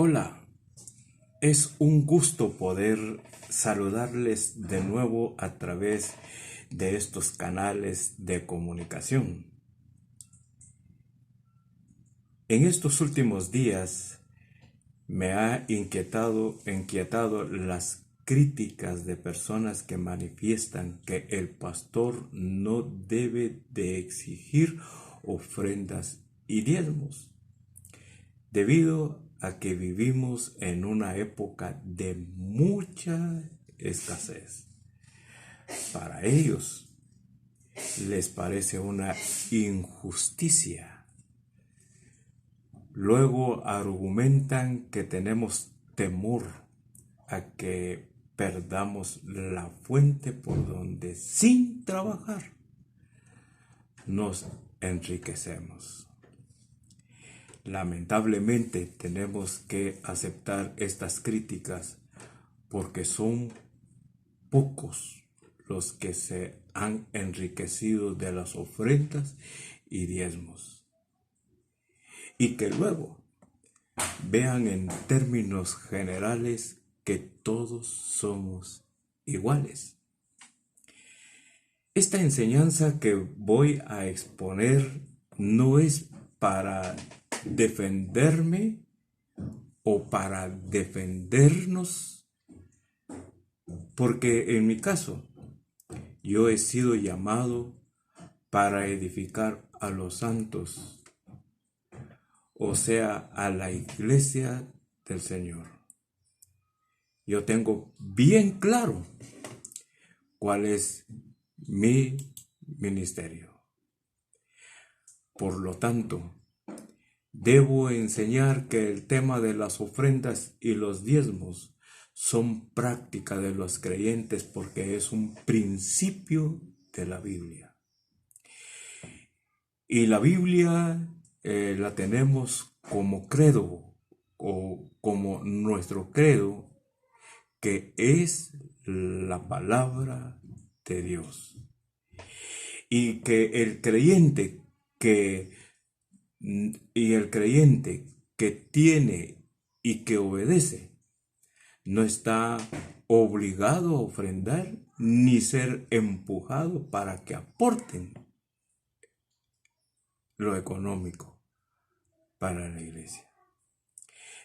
Hola, es un gusto poder saludarles de nuevo a través de estos canales de comunicación. En estos últimos días me ha inquietado las críticas de personas que manifiestan que el pastor no debe de exigir ofrendas y diezmos, debido a que vivimos en una época de mucha escasez. Para ellos les parece una injusticia. Luego argumentan que tenemos temor a que perdamos la fuente por donde sin trabajar nos enriquecemos. Lamentablemente tenemos que aceptar estas críticas porque son pocos los que se han enriquecido de las ofrendas y diezmos. Y que luego vean en términos generales que todos somos iguales. Esta enseñanza que voy a exponer no es para defenderme o para defendernos, porque en mi caso yo he sido llamado para edificar a los santos, o sea, a la iglesia del Señor. Yo tengo bien claro cuál es mi ministerio. Por lo tanto, debo enseñar que el tema de las ofrendas y los diezmos son práctica de los creyentes porque es un principio de la Biblia. Y la Biblia la tenemos como credo o como nuestro credo, que es la palabra de Dios. Y que el creyente que tiene y que obedece no está obligado a ofrendar ni ser empujado para que aporten lo económico para la iglesia.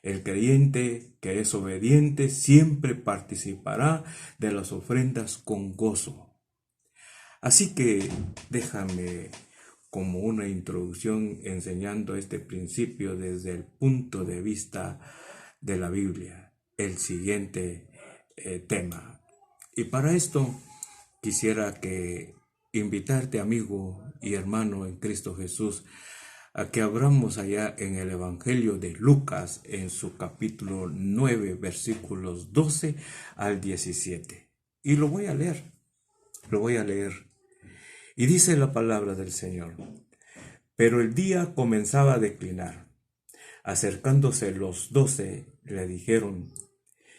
El creyente que es obediente siempre participará de las ofrendas con gozo. Así que déjame como una introducción enseñando este principio desde el punto de vista de la Biblia, el siguiente tema. Y para esto quisiera invitarte, amigo y hermano en Cristo Jesús, a que abramos allá en el Evangelio de Lucas, en su capítulo 9, versículos 12 al 17. Y lo voy a leer. Y dice la palabra del Señor: Pero el día comenzaba a declinar. Acercándose los 12, le dijeron: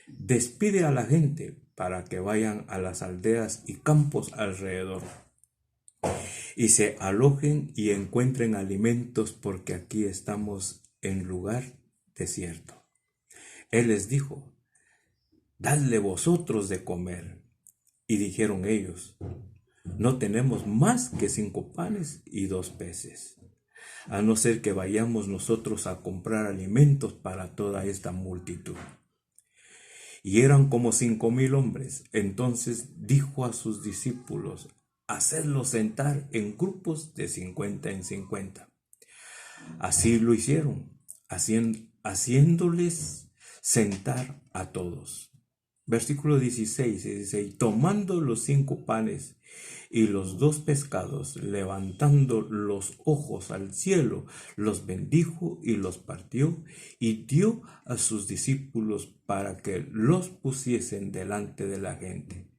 Despide a la gente para que vayan a las aldeas y campos alrededor y se alojen y encuentren alimentos, porque aquí estamos en lugar desierto. Él les dijo: Dadle vosotros de comer. Y dijeron ellos: No tenemos más que 5 panes y 2 peces, a no ser que vayamos nosotros a comprar alimentos para toda esta multitud. Y eran como 5,000 hombres. Entonces dijo a sus discípulos: Hacedlos sentar en grupos de 50 en 50. Así lo hicieron, haciéndoles sentar a todos. Versículo 16 dice: Y tomando los 5 panes y los 2 pescados, levantando los ojos al cielo, los bendijo y los partió y dio a sus discípulos para que los pusiesen delante de la gente.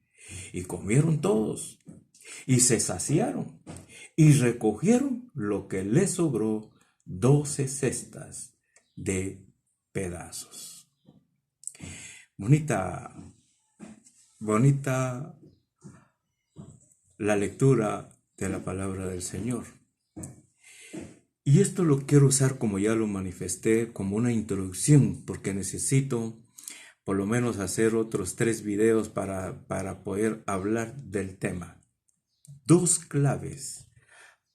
Y comieron todos y se saciaron y recogieron lo que les sobró, 12 cestas de pedazos. Bonita la lectura de la palabra del Señor. Y esto lo quiero usar, como ya lo manifesté, como una introducción, porque necesito por lo menos hacer otros 3 videos para poder hablar del tema. 2 claves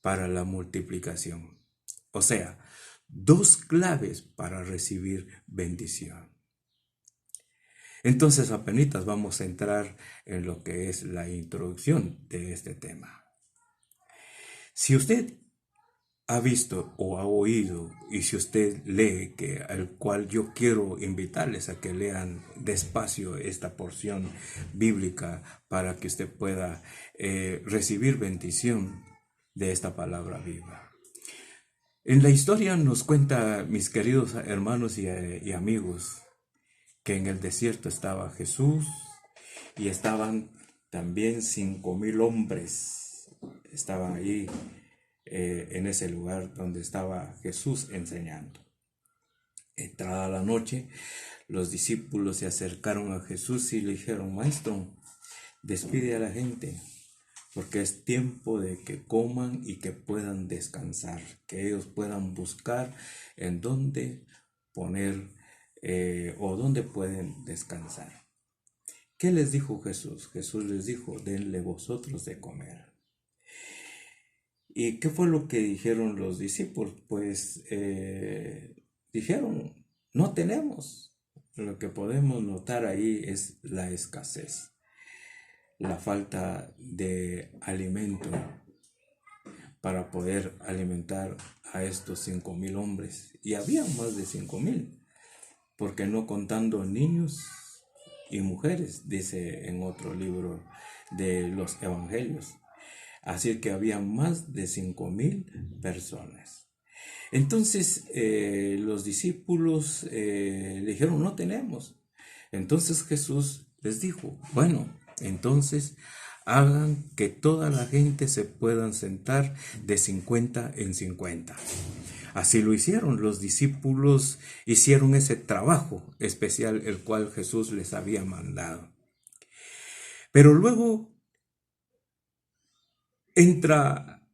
para la multiplicación. O sea, 2 claves para recibir bendición. Entonces, apenas vamos a entrar en lo que es la introducción de este tema. Si usted ha visto o ha oído, y si usted lee, al cual yo quiero invitarles a que lean despacio esta porción bíblica para que usted pueda recibir bendición de esta palabra viva. En la historia nos cuenta, mis queridos hermanos y amigos, que en el desierto estaba Jesús y estaban también 5,000 hombres. Estaban ahí en ese lugar donde estaba Jesús enseñando. Entrada la noche, los discípulos se acercaron a Jesús y le dijeron: Maestro, despide a la gente, porque es tiempo de que coman y que puedan descansar, que ellos puedan buscar en dónde poner o dónde pueden descansar. ¿Qué les dijo Jesús? Jesús les dijo: denle vosotros de comer. ¿Y qué fue lo que dijeron los discípulos? Pues dijeron: no tenemos. Lo que podemos notar ahí es la escasez, la falta de alimento para poder alimentar a estos 5,000 hombres. Y había más de 5,000, porque no contando niños y mujeres, dice en otro libro de los evangelios. Así que había más de 5,000 personas. Entonces los discípulos le dijeron: no tenemos. Entonces Jesús les dijo: bueno, entonces hagan que toda la gente se puedan sentar de 50 en 50. Así lo hicieron. Los discípulos hicieron ese trabajo especial el cual Jesús les había mandado. Pero luego entra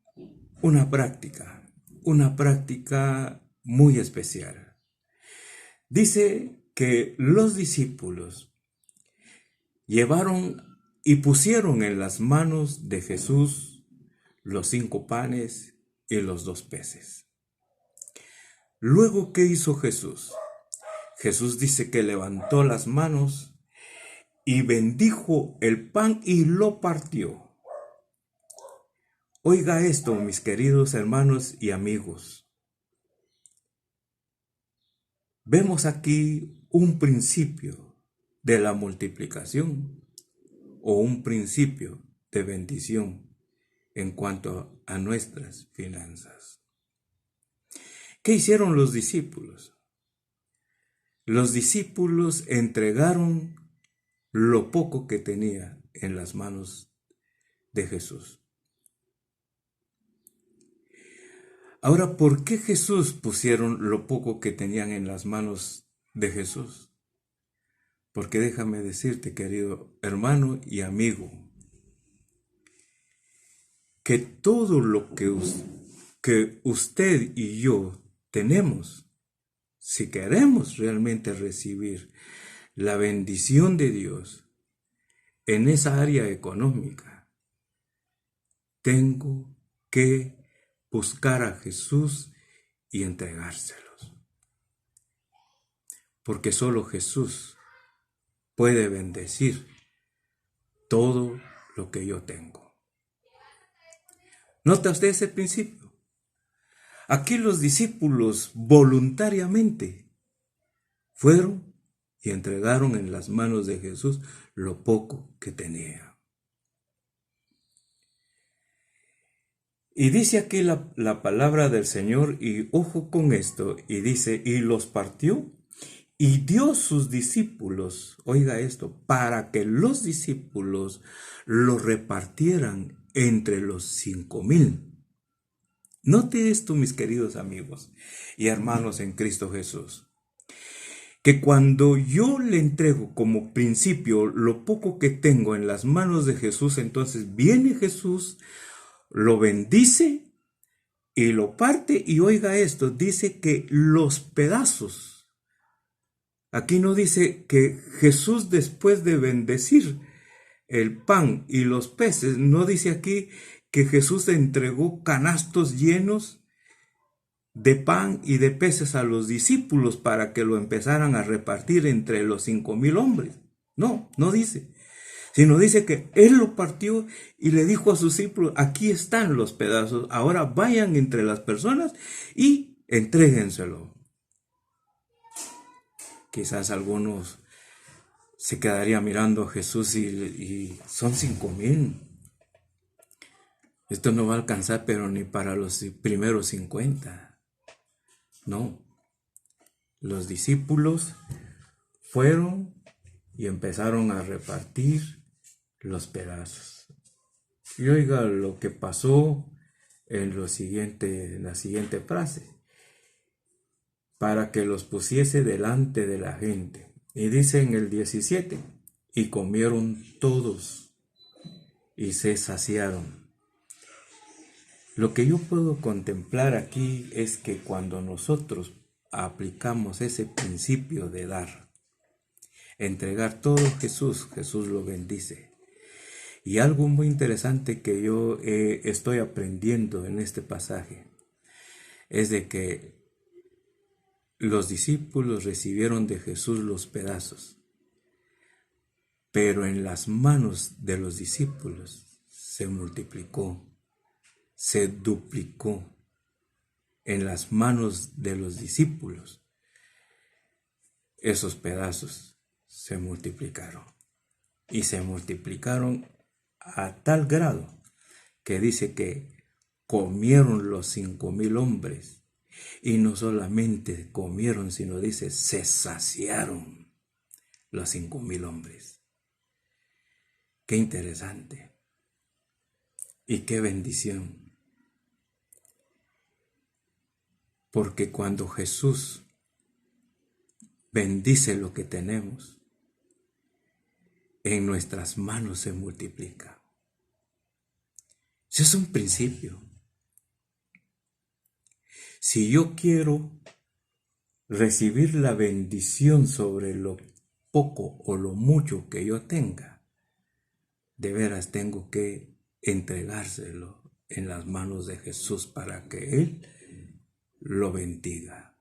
una práctica muy especial. Dice que los discípulos llevaron y pusieron en las manos de Jesús los 5 panes y los 2 peces. Luego, ¿qué hizo Jesús? Jesús dice que levantó las manos y bendijo el pan y lo partió. Oiga esto, mis queridos hermanos y amigos. Vemos aquí un principio de la multiplicación o un principio de bendición en cuanto a nuestras finanzas. ¿Qué hicieron los discípulos? Los discípulos entregaron lo poco que tenía en las manos de Jesús. Ahora, ¿por qué Jesús pusieron lo poco que tenían en las manos de Jesús? Porque déjame decirte, querido hermano y amigo, que todo lo que usted y yo tenemos, si queremos realmente recibir la bendición de Dios en esa área económica, tengo que buscar a Jesús y entregárselos. Porque solo Jesús puede bendecir todo lo que yo tengo. ¿Nota usted ese principio? Aquí los discípulos voluntariamente fueron y entregaron en las manos de Jesús lo poco que tenía. Y dice aquí la palabra del Señor, y ojo con esto, y dice: y los partió y dio sus discípulos, oiga esto, para que los discípulos lo repartieran entre los 5,000. Note esto, mis queridos amigos y hermanos en Cristo Jesús, que cuando yo le entrego como principio lo poco que tengo en las manos de Jesús, entonces viene Jesús, lo bendice, y lo parte, y oiga esto, dice que los pedazos. Aquí no dice que Jesús, después de bendecir el pan y los peces, no dice aquí que Jesús entregó canastos llenos de pan y de peces a los discípulos para que lo empezaran a repartir entre los 5,000 hombres. No, no dice. Sino dice que Él lo partió y le dijo a sus discípulos, aquí están los pedazos, ahora vayan entre las personas y entréguenselo. Quizás algunos se quedarían mirando a Jesús y son 5,000. Esto no va a alcanzar, pero ni para los primeros 50. No. Los discípulos fueron y empezaron a repartir los pedazos. Y oiga lo que pasó en la siguiente frase. Para que los pusiese delante de la gente. Y dice en el 17, y comieron todos y se saciaron. Lo que yo puedo contemplar aquí es que cuando nosotros aplicamos ese principio de dar, entregar todo a Jesús, Jesús lo bendice. Y algo muy interesante que yo estoy aprendiendo en este pasaje es de que los discípulos recibieron de Jesús los pedazos, pero en las manos de los discípulos se multiplicó, se duplicó. En las manos de los discípulos esos pedazos se multiplicaron. Y se multiplicaron a tal grado que dice que comieron los 5,000 hombres. Y no solamente comieron, sino dice, se saciaron los 5,000 hombres. Qué interesante. Y qué bendición. Porque cuando Jesús bendice lo que tenemos, en nuestras manos se multiplica. Ese es un principio. Si yo quiero recibir la bendición sobre lo poco o lo mucho que yo tenga, de veras tengo que entregárselo en las manos de Jesús para que Él lo bendiga.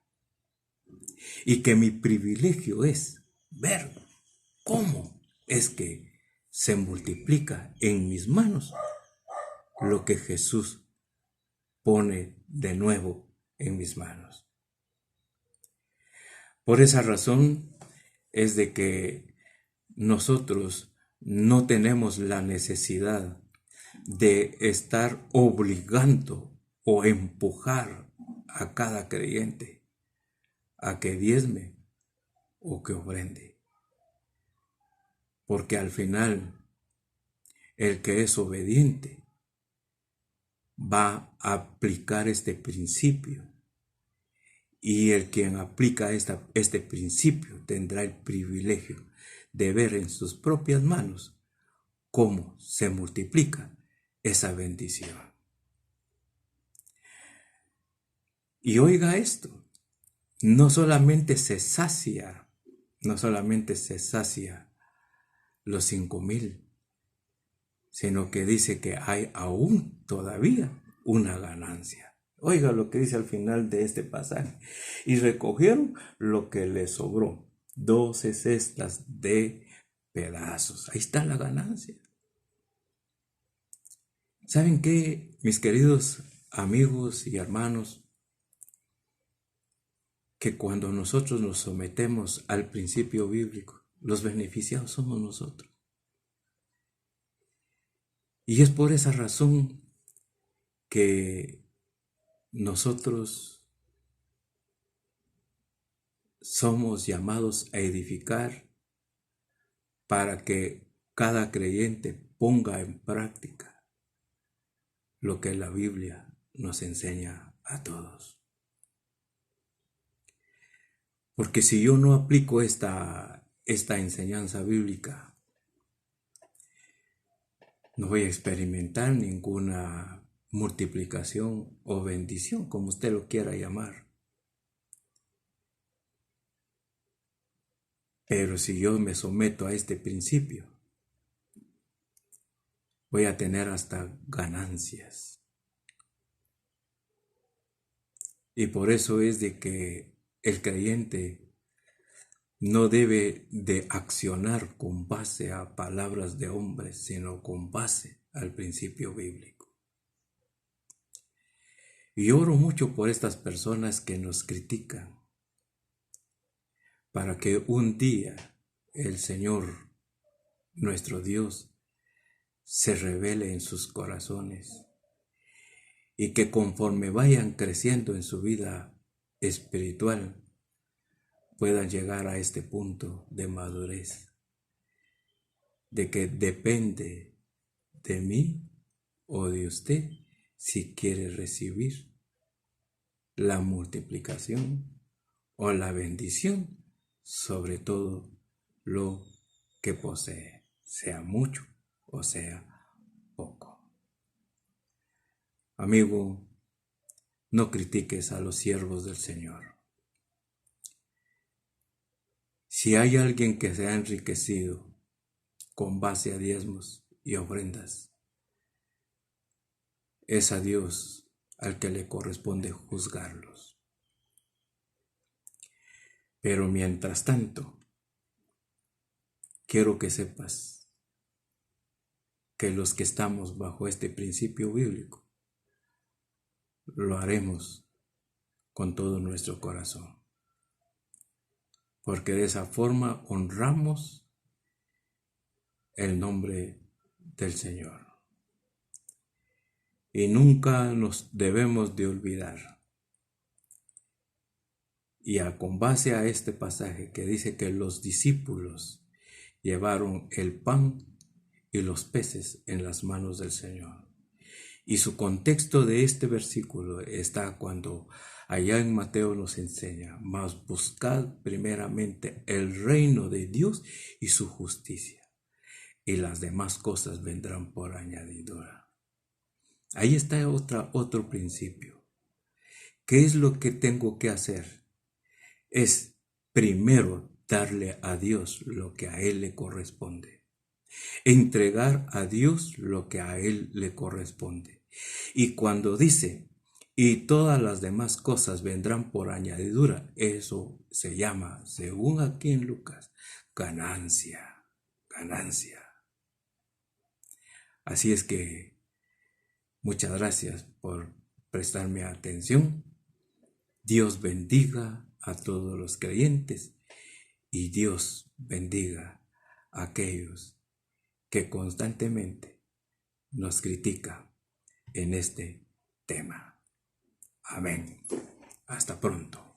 Y que mi privilegio es ver cómo es que se multiplica en mis manos lo que Jesús pone de nuevo en mis manos. Por esa razón es de que nosotros no tenemos la necesidad de estar obligando o empujar a cada creyente a que diezme o que ofrende. Porque al final, el que es obediente va a aplicar este principio. Y el quien aplica este principio tendrá el privilegio de ver en sus propias manos cómo se multiplica esa bendición. Y oiga esto, no solamente se sacia los 5,000, sino que dice que hay aún todavía una ganancia. Oiga lo que dice al final de este pasaje. Y recogieron lo que les sobró, 12 cestas de pedazos. Ahí está la ganancia. ¿Saben qué, mis queridos amigos y hermanos? Que cuando nosotros nos sometemos al principio bíblico, los beneficiados somos nosotros. Y es por esa razón que nosotros somos llamados a edificar para que cada creyente ponga en práctica lo que la Biblia nos enseña a todos. Porque si yo no aplico esta enseñanza bíblica, no voy a experimentar ninguna multiplicación o bendición, como usted lo quiera llamar. Pero si yo me someto a este principio, voy a tener hasta ganancias. Y por eso es de que el creyente no debe de accionar con base a palabras de hombres, sino con base al principio bíblico. Y oro mucho por estas personas que nos critican, para que un día el Señor, nuestro Dios, se revele en sus corazones y que conforme vayan creciendo en su vida espiritual, puedan llegar a este punto de madurez, de que depende de mí o de usted si quiere recibir la multiplicación o la bendición sobre todo lo que posee, sea mucho o sea poco. Amigo, no critiques a los siervos del Señor. Si hay alguien que se ha enriquecido con base a diezmos y ofrendas, es a Dios al que le corresponde juzgarlos. Pero mientras tanto, quiero que sepas que los que estamos bajo este principio bíblico, lo haremos con todo nuestro corazón, porque de esa forma honramos el nombre del Señor. Y nunca nos debemos de olvidar. Y con base a este pasaje que dice que los discípulos llevaron el pan y los peces en las manos del Señor. Y su contexto de este versículo está cuando allá en Mateo nos enseña: mas buscad primeramente el reino de Dios y su justicia, y las demás cosas vendrán por añadidura. Ahí está otro principio. ¿Qué es lo que tengo que hacer? Es primero darle a Dios lo que a Él le corresponde. Entregar a Dios lo que a Él le corresponde. Y cuando dice, y todas las demás cosas vendrán por añadidura, eso se llama, según aquí en Lucas, ganancia. Así es que muchas gracias por prestarme atención. Dios bendiga a todos los creyentes y Dios bendiga a aquellos que constantemente nos critican en este tema. Amén. Hasta pronto.